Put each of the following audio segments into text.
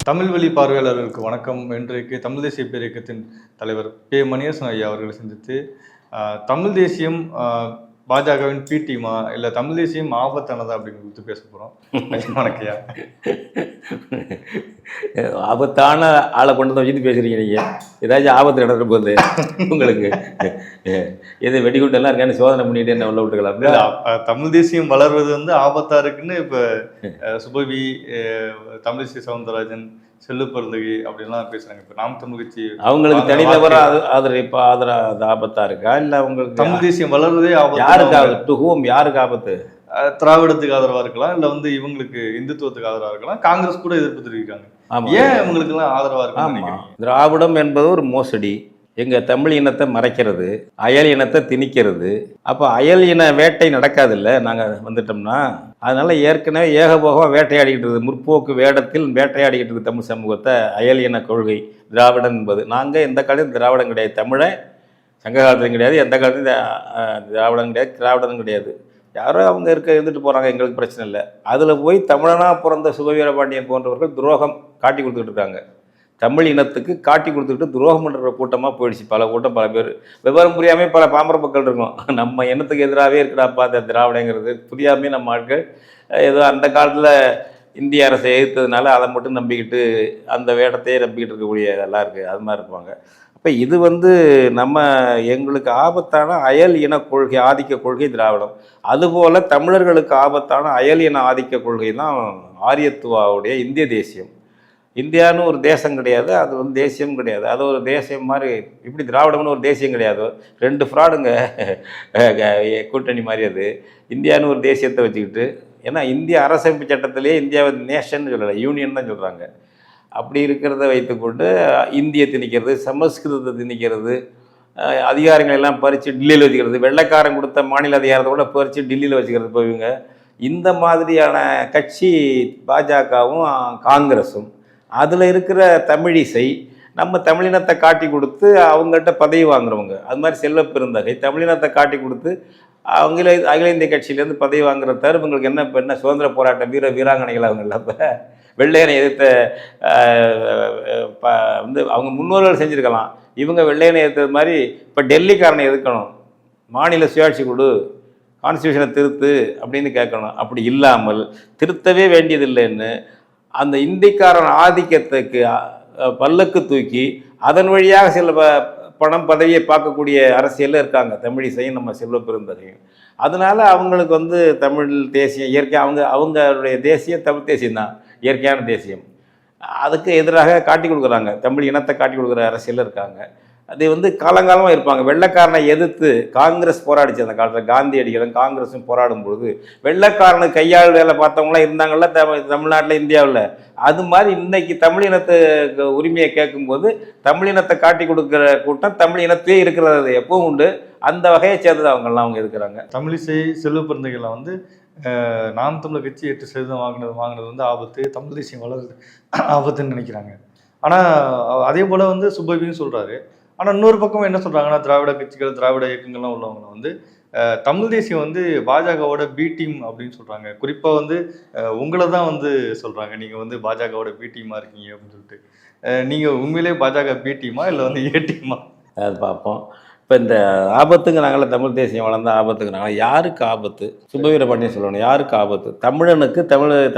தமிழ் வழி பார்வையாளர்களுக்கு வணக்கம். இன்றைக்கு தமிழ் தேசிய பேரியக்கத்தின் தலைவர் கே. மணியரசன் ஐயா அவர்களை சந்தித்து தமிழ் தேசியம் பாஜகவின் பி டீமா இல்லை தமிழ் தேசியம் ஆபத்தானதா அப்படின்னு கொடுத்து பேச போகிறோம். வணக்கையா. ஆபத்தான ஆளை கொண்டு வந்து வச்சுட்டு பேசுகிறீங்க நீங்கள். ஏதாச்சும் ஆபத்து நடக்கிற போது உங்களுக்கு எது வெடிகுண்டெல்லாம் இருக்கான்னு சோதனை பண்ணிட்டு என்ன உள்ள விட்டுக்கலாம். தமிழ் தேசியம் வளர்வது வந்து ஆபத்தாக இருக்குன்னு இப்போ சுபவி, தமிழிசை சவுந்தரராஜன், செல்லு பிறந்தகி அப்படின்லாம் பேசுகிறாங்க. இப்போ நாம் தமிழ் கட்சி அவங்களுக்கு தனிநபர் இப்போ அது ஆபத்தாக இருக்கா இல்லை அவங்களுக்கு தமிழ் தேசியம் வளர்வதே ஆபத்து? யாருக்கு ஆபத்து? To whom? யாருக்கு ஆபத்து? திராவிடத்துக்கு ஆதரவா இருக்கலாம், இல்ல வந்து இவங்களுக்கு இந்துத்துவத்துக்கு ஆதரவா இருக்கலாம். காங்கிரஸ் கூட எதிர்ப்பு தெரிவிக்காங்க. ஏன் இவங்களுக்கு எல்லாம் ஆதரவா இருக்கு? திராவிடம் என்பது ஒரு மோசடி. எங்க தமிழ் இனத்தை மறைக்கிறது, அயல் இனத்தை திணிக்கிறது. அப்போ அயல் இன வேட்டை நடக்காதுல்ல நாங்கள் வந்துட்டோம்னா. அதனால ஏற்கனவே ஏகபோகம் வேட்டையாடிக்கிட்டு முற்போக்கு வேடத்தில் வேட்டையாடிக்கிட்டு இருக்கு தமிழ் சமூகத்தை அயல் இன கொள்கை திராவிடம் என்பது. நாங்கள் எந்த காலத்தையும் திராவிடம் கிடையாது, தமிழை சங்க காலத்திலும் கிடையாது, எந்த காலத்தையும் திராவிடம் கிடையாது, திராவிடம் கிடையாது. யாரோ அவங்க இருந்துட்டு போகிறாங்க, எங்களுக்கு பிரச்சனை இல்லை. அதில் போய் தமிழனாக பிறந்த சுபவீரபாண்டியன் போன்றவர்கள் துரோகம் காட்டி கொடுத்துக்கிட்டு இருக்காங்க. தமிழ் இனத்துக்கு காட்டி கொடுத்துக்கிட்டு துரோகம் பண்ணுற கூட்டமாக போயிடுச்சு. பல கூட்டம், பல பேர் விவரம் புரியாமல் பல பாமர மக்கள் இருக்கும். நம்ம இனத்துக்கு எதிராகவே இருக்கடாப்பா அந்த திராவிடங்கிறது புரியாமே நம்ம ஆட்கள் ஏதோ அந்த காலத்தில் இந்திய அரசை எதிர்த்ததுனால அதை மட்டும் நம்பிக்கிட்டு அந்த வேடத்தையே நம்பிக்கிட்டு இருக்கக்கூடிய இதெல்லாம் இருக்குது. அது மாதிரி இருப்பாங்க. இப்போ இது வந்து எங்களுக்கு ஆபத்தான அயல் இன கொள்கை, ஆதிக்க கொள்கை திராவிடம். அதுபோல் தமிழர்களுக்கு ஆபத்தான அயல் இன ஆதிக்க கொள்கை தான் ஆரியத்துவாவுடைய இந்திய தேசியம். இந்தியான்னு ஒரு தேசம் கிடையாது, அது வந்து தேசியம் கிடையாது. அது ஒரு தேசியம் மாதிரி. இப்படி திராவிடம்னு ஒரு தேசியம் கிடையாது. ரெண்டு ஃப்ராடுங்க கூட்டணி மாதிரி. அது இந்தியான்னு ஒரு தேசியத்தை வச்சுக்கிட்டு, ஏன்னா இந்திய அரசமைப்பு சட்டத்திலேயே இந்தியாவை நேஷன் சொல்லலை, யூனியன் தான் சொல்கிறாங்க. அப்படி இருக்கிறத வைத்துக்கொண்டு இந்தியை திணிக்கிறது, சமஸ்கிருதத்தை திணிக்கிறது, அதிகாரங்கள் எல்லாம் பறித்து டெல்லியில் வச்சுக்கிறது, வெள்ளைக்காரன் கொடுத்த மாநில அதிகாரத்தை கூட பறித்து டெல்லியில் வச்சுக்கிறது போவீங்க. இந்த மாதிரியான கட்சி பாஜகவும் காங்கிரஸும். அதில் இருக்கிற தமிழிசை நம்ம தமிழினத்தை காட்டி கொடுத்து அவங்கள்ட்ட பதவி வாங்குறவங்க. அது மாதிரி செல்வ பெருந்தகை தமிழினத்தை காட்டி கொடுத்து அவங்கள அகில இந்திய கட்சியிலேருந்து பதவி வாங்குற தவிர இவங்களுக்கு என்ன சுதந்திர போராட்ட வீராங்கனைகள் அவங்கள. இப்போ வெள்ளையனை எதிர்த்த வந்து அவங்க முன்னோர்கள் செஞ்சுருக்கலாம். இவங்க வெள்ளையனை எதிர்த்தது மாதிரி இப்போ டெல்லிக்காரனை எதிர்க்கணும், மாநில சுயாட்சி கொடு, கான்ஸ்டியூஷனை திருத்து அப்படின்னு கேட்கணும். அப்படி இல்லாமல் திருத்தவே வேண்டியதில்லைன்னு அந்த இந்திக்காரன் ஆதிக்கத்துக்கு பல்லக்கு தூக்கி அதன் வழியாக சில பணம் பதவியை பார்க்கக்கூடிய அரசியலில் இருக்காங்க தமிழிசையும் நம்ம செல்வ பெருந்தகையும். அதனால அவங்களுக்கு வந்து தமிழ் தேசியம் இயற்கை, அவங்களுடைய தேசியம் தமிழ் தேசியம் தான், இயற்கையான தேசியம். அதுக்கு எதிராக காட்டி கொடுக்குறாங்க, தமிழ் இனத்தை காட்டி கொடுக்குற அரசியலில் இருக்காங்க. அது வந்து காலங்காலமாக இருப்பாங்க. வெள்ளைக்காரனை எதிர்த்து காங்கிரஸ் போராடிச்சு அந்த காலத்தில். காந்தியடிகளும் காங்கிரஸும் போராடும் பொழுது வெள்ளைக்காரனு கையாள் வேலை பார்த்தவங்களாம் இருந்தாங்கள்ல தமிழ்நாட்டில், இந்தியாவில். அது மாதிரி இன்னைக்கு தமிழ் இனத்துக்கு உரிமையை கேட்கும்போது தமிழ் இனத்தை காட்டி கொடுக்குற கூட்டம் தமிழ் இனத்திலே இருக்கிறது எப்பவும் உண்டு. அந்த வகையை சேர்ந்தது அவங்கெல்லாம் அவங்க இருக்கிறாங்க. தமிழிசை, செல்வ பிறந்தகைலாம் வந்து நாம் தமிழர் கட்சி 8% வாங்கினது வந்து ஆபத்து, தமிழ் தேசியம் வளருது ஆபத்துன்னு நினைக்கிறாங்க. ஆனால் அதே போல் வந்து சுப்பவியும் சொல்கிறாரு. ஆனால் இன்னொரு பக்கம் என்ன சொல்கிறாங்கன்னா, திராவிட கட்சிகள், திராவிட இயக்கங்கள்லாம் உள்ளவங்க வந்து தமிழ் தேசியம் வந்து பாஜகவோட பி டீம் அப்படின்னு சொல்கிறாங்க. குறிப்பாக வந்து உங்களை தான் வந்து சொல்கிறாங்க, நீங்கள் வந்து பாஜகவோட பி டீமாக இருக்கீங்க அப்படின்னு சொல்லிட்டு. நீங்கள் உண்மையிலே பாஜக பி டீமா இல்லை வந்து ஏ டீமா? அது பார்ப்போம். இப்போ இந்த ஆபத்துங்கிறாங்களே, தமிழ் தேசியம் வளர்ந்த ஆபத்துங்கிறாங்க. யாருக்கு ஆபத்து? சுபவீரபாண்டியன் சொல்லணும். யாருக்கு ஆபத்து? தமிழனுக்கு,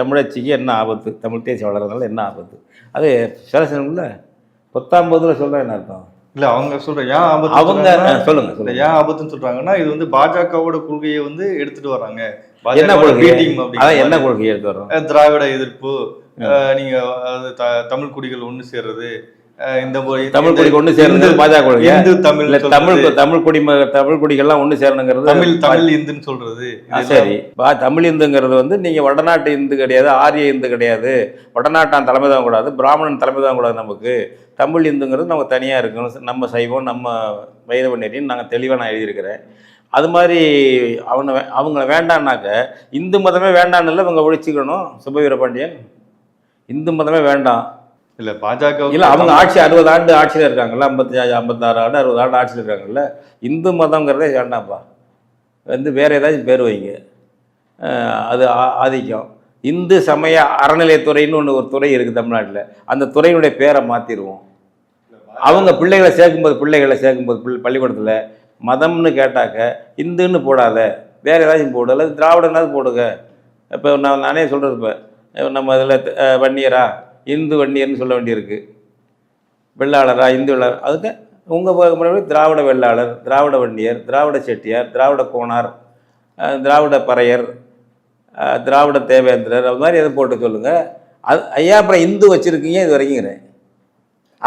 தமிழச்சிக்கு என்ன ஆபத்து? தமிழ் தேசியம் வளர்றதுனால என்ன ஆபத்து? அது சில 19 சொல்கிறேன் என்ன அர்த்தம்? இல்லை, அவங்க சொல்கிறேன் ஏன் ஆபத்து, அவங்க சொல்லுங்க ஏன் ஆபத்துன்னு சொல்கிறாங்கன்னா, இது வந்து பாஜகவோட கொள்கையை வந்து எடுத்துகிட்டு வர்றாங்க. என்ன கொள்கை? என்ன கொள்கையை எடுத்து வர்றாங்க? திராவிட எதிர்ப்பு, நீங்கள் தமிழ் குடிகள் ஒன்று சேர்றது, இந்த தமிழ் குடி ஒன்று சேர்ந்து பாஜக தமிழ் குடிகள்லாம் ஒன்று சேரணுங்கிறது தமிழ் இந்துன்னு சொல்றது. சரி, தமிழ் இந்துங்கிறது வந்து நீங்க வடநாட்டு இந்து கிடையாது, ஆரிய இந்து கிடையாது, வடநாட்டான் தலைமை தான் கூடாது, பிராமணன் தலைமை தான் கூடாது. நமக்கு தமிழ் இந்துங்கிறது நமக்கு தனியாக இருக்கணும். நம்ம சைவம், நம்ம வைரவ நெறின்னு நாங்கள் தெளிவாக நான் எழுதியிருக்கிறேன். அது மாதிரி அவங்கள வேண்டான்னாக்க இந்து மதமே வேண்டான்னு இல்லை, இவங்க ஒழிச்சுக்கணும். சுபவீரபாண்டியன் இந்து மதமே வேண்டாம் இல்லை, பாஜக இல்லை, அவங்க ஆட்சி 60 ஆண்டு ஆட்சியில் இருக்காங்கல்ல, 55, 56 ஆண்டு 60 ஆண்டு ஆட்சியில் இருக்காங்கல்ல. இந்து மதங்கிறதே வேண்டாம்ப்பா, வந்து வேறு ஏதாச்சும் பேர் வைங்க, அது ஆதிக்கம். இந்து சமய அறநிலையத்துறைன்னு ஒரு துறை இருக்குது தமிழ்நாட்டில். அந்த துறையினுடைய பேரை மாற்றிடுவோம். அவங்க பிள்ளைகளை சேர்க்கும்போது பள்ளிக்கூடத்தில் மதம்னு கேட்டாக்க இந்துன்னு போடாத, வேறு ஏதாச்சும் போடு, அல்லது திராவிடனாவது போடுங்க. இப்போ நானே சொல்கிறது, இப்போ நம்ம இதில் வன்னியரா இந்து வன்னியர்னு சொல்ல வேண்டியிருக்கு. வெள்ளாளரா இந்து வெள்ளாளர், அதுக்கு உங்கள் திராவிட வெள்ளாளர், திராவிட வன்னியர், திராவிட செட்டியார், திராவிட கோனார், திராவிட பறையர், திராவிட தேவேந்திரர், அது மாதிரி எதுவும் போட்டு சொல்லுங்கள். அது ஐயா அப்புறம் இந்து வச்சுருக்கீங்க இது வரைக்குங்கிறேன்.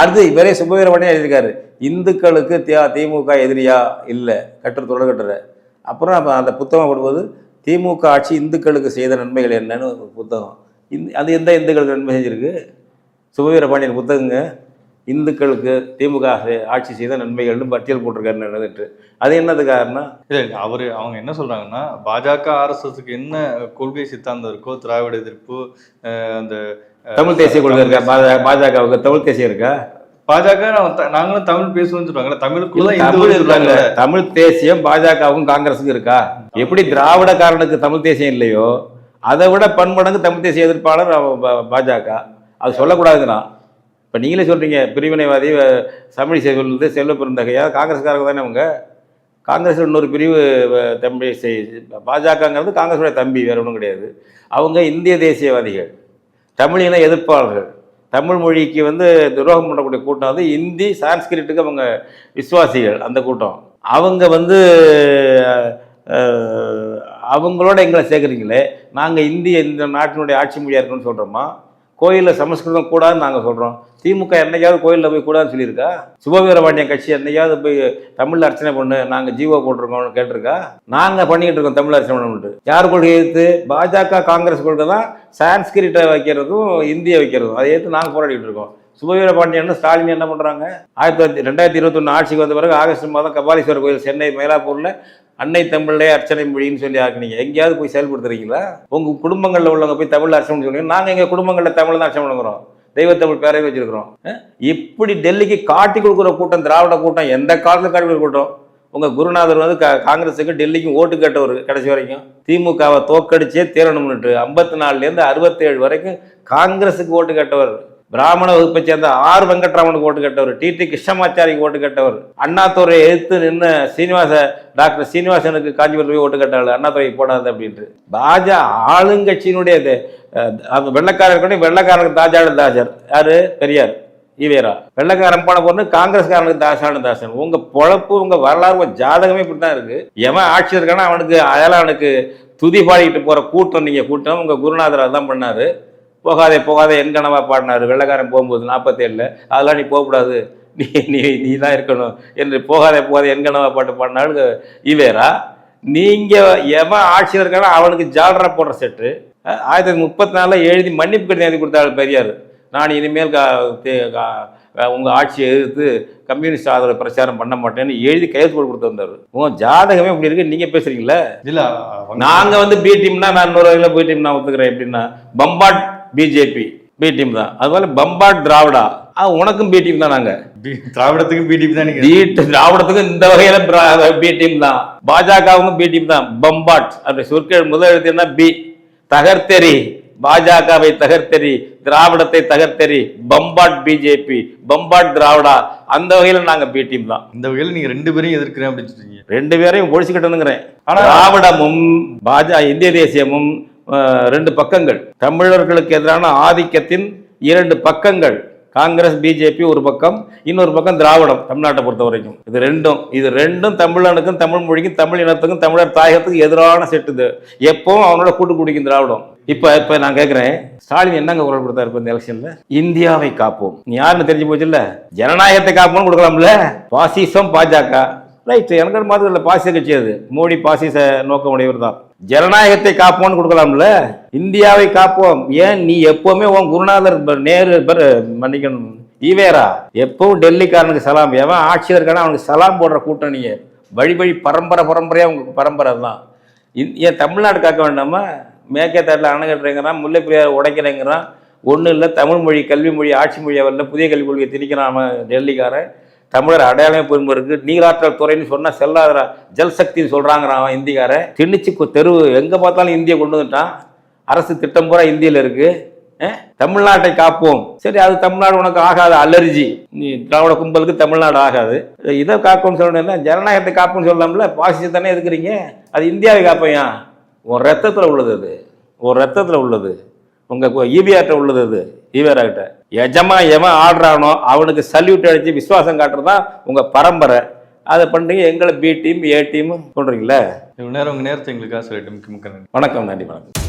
அடுத்து இவரே சுபவீரபாண்டியன் எழுதியிருக்காரு, இந்துக்களுக்கு திமுக எதிரியா இல்லை தொடர்கட்டுற. அப்புறம் அந்த புத்தகம் போடும்போது திமுக ஆட்சி இந்துக்களுக்கு செய்த நன்மைகள் என்னன்னு ஒரு புத்தகம். அது எந்த இந்துக்களுக்கு நன்மை செஞ்சுருக்கு? சுபவீரபாண்டியன் புத்தகங்க. இந்துக்களுக்கு திமுக ஆட்சி செய்த நன்மைகள்னு பட்டியல் போட்டிருக்காரு நடந்துட்டு. அது என்னது காரணம்? இல்லை அவங்க என்ன சொல்கிறாங்கன்னா, பாஜக ஆர்எஸ்எஸ்க்கு என்ன கொள்கை சித்தாந்தம் இருக்கோ, திராவிட எதிர்ப்பு, அந்த தமிழ் தேசிய கொள்கை இருக்கா பாஜகவுக்கு? தமிழ் தேசியம் இருக்கா? பாஜக நாங்களும் தமிழ் பேசுவோம்னு சொல்றாங்க. தமிழ் தேசியம் பாஜகவுக்கும் காங்கிரஸுக்கும் இருக்கா? எப்படி திராவிடக்காரனுக்கு தமிழ் தேசியம் இல்லையோ அதை விட பன்மடங்கு தமிழ் தேசிய எதிர்ப்பாளர் பாஜக. அது சொல்லக்கூடாதுங்கிறான். இப்போ நீங்களே சொல்றீங்க பிரிவினைவாதி தமிழ் சொல்லுது செல்வ பெருந்தகையா, காங்கிரஸ்காரங்க தானே அவங்க. காங்கிரஸ் இன்னொரு பிரிவு தம்பி பாஜகங்கிறது காங்கிரஸோட தம்பி, வேற ஒன்றும் கிடையாது. அவங்க இந்திய தேசியவாதிகள், தமிழின எதிர்ப்பாளர்கள். தமிழ் மொழிக்கு துரோகம் பண்ணக்கூடிய கூட்டம் இந்தி சான்ஸ்கிரிட்டுக்கு அவங்க விசுவாசிகள். அந்த கூட்டம் அவங்க அவங்களோட எங்களை சேர்க்குறீங்களே. நாங்கள் இந்த நாட்டினுடைய ஆட்சி மொழியாக இருக்குன்னு சொல்கிறோமா? கோயிலில் சமஸ்கிருதம் கூடாதுன்னு நாங்கள் சொல்கிறோம். திமுக என்னைக்காவது கோயிலில் போய் கூடாதுன்னு சொல்லியிருக்கா? சுபவீரபாண்டியன் கட்சி என்னைக்காவது போய் தமிழ் அர்ச்சனை பண்ணு நாங்கள் ஜீவோ போட்டிருக்கோம்னு கேட்டிருக்கா? நாங்கள் பண்ணிக்கிட்டு இருக்கோம் தமிழ் அர்ச்சனை பண்ணிட்டு. யார் கொள்கை எதிர்த்து? பாஜக காங்கிரஸ் கொள்கை தான் சான்ஸ்கிரிட்டை வைக்கிறதும் இந்தியை வைக்கிறதும். அதை ஏற்று நாங்கள் போராடிட்டு இருக்கோம். சுபவீரபாண்டியன் ஸ்டாலின் என்ன பண்ணுறாங்க? 2021 ஆட்சிக்கு வந்த பிறகு ஆகஸ்ட் மாதம் கபாலீஸ்வரர் கோயில் சென்னை மயிலாப்பூரில் அன்னை தமிழ்லே அர்ச்சனை மொழின்னு சொல்லி ஆக்குனீங்க. எங்கேயாவது போய் செயல்படுத்துறீங்களா? உங்கள் குடும்பங்களில் உள்ளவங்க போய் தமிழ் அர்ச்சனை சொல்லுவீங்க. நாங்கள் எங்கள் குடும்பங்களில் தமிழ் தான் அர்ச்சனை பண்ணுறோம். தெய்வத்தமிழ் பேரவை வச்சிருக்கிறோம். இப்படி டெல்லிக்கு காட்டி கொடுக்குற கூட்டம் திராவிட கூட்டம். எந்த காலத்தில் காட்டி கொடுக்குற கூட்டம்? உங்கள் குருநாதர் காங்கிரஸுக்கு டெல்லிக்கும் ஓட்டு கேட்டவர். கடைசி வரைக்கும் திமுகவை தோக்கடிச்சே தீரணும்னுட்டு 54லேருந்து 67 வரைக்கும் காங்கிரஸுக்கு ஓட்டு கேட்டவர். பிராமண வகுப்பை சேர்ந்த ஆர் வெங்கட்ராமனுக்கு ஓட்டு கேட்டவர். டிடி கிருஷ்ணமாச்சாரிக்கு ஓட்டு கேட்டவர். அண்ணாதுரை எதிர்த்து நின்று டாக்டர் சீனிவாசனுக்கு காஞ்சிபுரம் போய் ஓட்டு கேட்டாள், அண்ணாதுரைக்கு போடாது அப்படின்ட்டு. ஆளுங்கட்சியினுடைய வெள்ளக்காரருக்கு தாஜானதாசர் யாரு? பெரியார் ஈவேரா. வெள்ளக்காரன் போன பொண்ணு காங்கிரஸ்காரனுக்கு தாசானதாசன். உங்க பொழப்பு, உங்க வரலாறு, உங்க ஜாதகமே இப்படித்தான் இருக்கு. எவன் ஆட்சி இருக்கானா அவனுக்கு அயலானுக்கு துதி பாடிக்கிட்டு போற கூட்டம் நீங்க கூட்டம். உங்க குருநாதர் அதான் பண்ணாரு. போகாதே என் கனவா பாடினாரு வெள்ளக்காரன் போகும்போது 47. அதெல்லாம் நீ போகக்கூடாது, நீ தான் இருக்கணும் என்று போகாதே என் கனவா பாட்டு பாடினாரு ஈவேரா. நீங்க எவன் ஆட்சியில் இருக்கானோ அவனுக்கு ஜாலரா போடுற செட்டு 1934 எழுதி மன்னிப்பு கடிதம் எழுதி கொடுத்தாரு பெரியார். நான் இனிமேல் உங்கள் ஆட்சியை எதிர்த்து கம்யூனிஸ்ட் ஆதரவு பிரச்சாரம் பண்ண மாட்டேன்னு எழுதி கையெழுத்து போட்டு கொடுத்து வந்தார். உங்கள் ஜாதகமே இப்படி இருக்கு. நீங்கள் பேசுறீங்களா? இல்லை நாங்கள் பி டீம்னா நான் இன்னொரு வகையில் பி டீம் நான் ஒத்துக்கிறேன். எப்படின்னா பம்பாட் பிஜேபி பி டீம் தான். அதுபோல பம்பாட் திராவிடா உனக்கும் பி டீம் தான். நாங்கள் திராவிடத்துக்கும் பி டீம் தான். திராவிடத்துக்கும் இந்த வகையில பி டீம் தான். பாஜகவுக்கும் பி டீம் தான். பம்பாட் அப்படி சொற்கள் முதல் எழுத்து என்ன? பி. தகர்த்தெறி, பாஜகவை தகர்த்தெறி, திராவிடத்தை தகர்த்தெறி. பம்பாட் பிஜேபி, பம்பாட் திராவிடா. அந்த வகையில நாங்க பி டீம் தான். இந்த வகையில நீங்க 2 பேரையும் எதிர்க்கிறேன் அப்படின்னு சொல்றீங்க. 2 பேரையும் ஒழிச்சுக்கிட்டேனுங்கிறேன். ஆனா திராவிடமும் இந்திய தேசியமும் 2 பக்கங்கள். தமிழர்களுக்கு எதிரான ஆதிக்கத்தின் 2 பக்கங்கள். காங்கிரஸ் பிஜேபி ஒரு பக்கம், இன்னொரு பக்கம் திராவிடம் தமிழ்நாட்டை பொறுத்த வரைக்கும். இது ரெண்டும் தமிழனுக்கும் தமிழ் மொழிக்கும் தமிழ் இனத்துக்கும் தமிழர் தாயகத்துக்கும் எதிரான செட்டுது. எப்பவும் அவனோட கூட்டு குடிக்கும் திராவிடம். இப்ப நான் கேட்கிறேன், ஸ்டாலின் என்னங்க குரல் கொடுத்தாரு இப்ப இந்த எலெக்ஷன்ல? இந்தியாவை காப்போம். நீ யாருன்னு தெரிஞ்சு போச்சு இல்ல? ஜனநாயகத்தை காப்போம்னு கொடுக்கலாம்ல? பாசிசம் பாஜக ரைட். எனக்கு மாதிரி இல்லை, பாசிச கட்சி அது. மோடி பாசிச நோக்கம் உடையவர் தான். ஜனநாயகத்தை காப்போம்னு கொடுக்கலாம்ல? இந்தியாவை காப்போம். ஏன் நீ எப்பவுமே உன் குருநாதர் நேரு மன்னிக்கணும் ஈவேரா எப்பவும் டெல்லிக்காரனுக்கு சலாம். எவன் ஆட்சியில் இருக்கானா அவனுக்கு சலாம் போடுற கூட்டம். நீங்க வழி பரம்பரையா உங்க பரம்பரை தான். ஏன் தமிழ்நாடு காக்க வேண்டாமா? மேற்கே தட்டில் அணை கட்டுறேங்கிறான், முல்லை பெரியார் உடைக்கிறேங்கிறான். ஒன்றும் இல்லை, தமிழ் மொழி கல்வி மொழி ஆட்சி மொழியாக வரல, புதிய கல்வி கொள்கையை திணிக்கிறான் டெல்லிக்காரன். தமிழர் அடையாளமே பெருமை இருக்கு. நீராற்றல் துறைன்னு சொன்னா செல்லாதரா, ஜல்சக்தின்னு சொல்றாங்கிறான் இந்திக்காரன். திணிச்சு தெருவு எங்க பார்த்தாலும் இந்தியை கொண்டு வந்துட்டான். அரசு திட்டம் பூரா இந்தியில் இருக்கு. தமிழ்நாட்டை காப்போம், சரி அது தமிழ்நாடு உனக்கு ஆகாது, அலர்ஜி, நீ திராவிட கும்பலுக்கு தமிழ்நாடு ஆகாது, இதை காப்போம்னு சொல்லணும்னா ஜனநாயகத்தை காப்போம்னு சொல்லலாம்ல. பாசிசத்தானே எதுக்குறீங்க? அது இந்தியாவை காப்பையா? உன் ரத்தத்தில் உள்ளது, அது ஒரு ரத்தத்தில் உள்ளது, உங்கள் ஈவிஆர்ட்ட உள்ளது. அது ஈவிஆர்கிட்ட எவன் ஆடுறானோ அவனுக்கு சல்யூட் அடித்து விசுவாசம் காட்டுறது தான் உங்கள் பரம்பரை. அதை பண்ணுறீங்க. எங்களை பி டீம் ஏ டீம் சொல்கிறீங்களா? இவ்வளோ நேரம் உங்கள் நேரத்தை எங்களுக்காக சொல்லிட்டு மிக்க நன்றி. வணக்கம். நன்றி. வணக்கம்.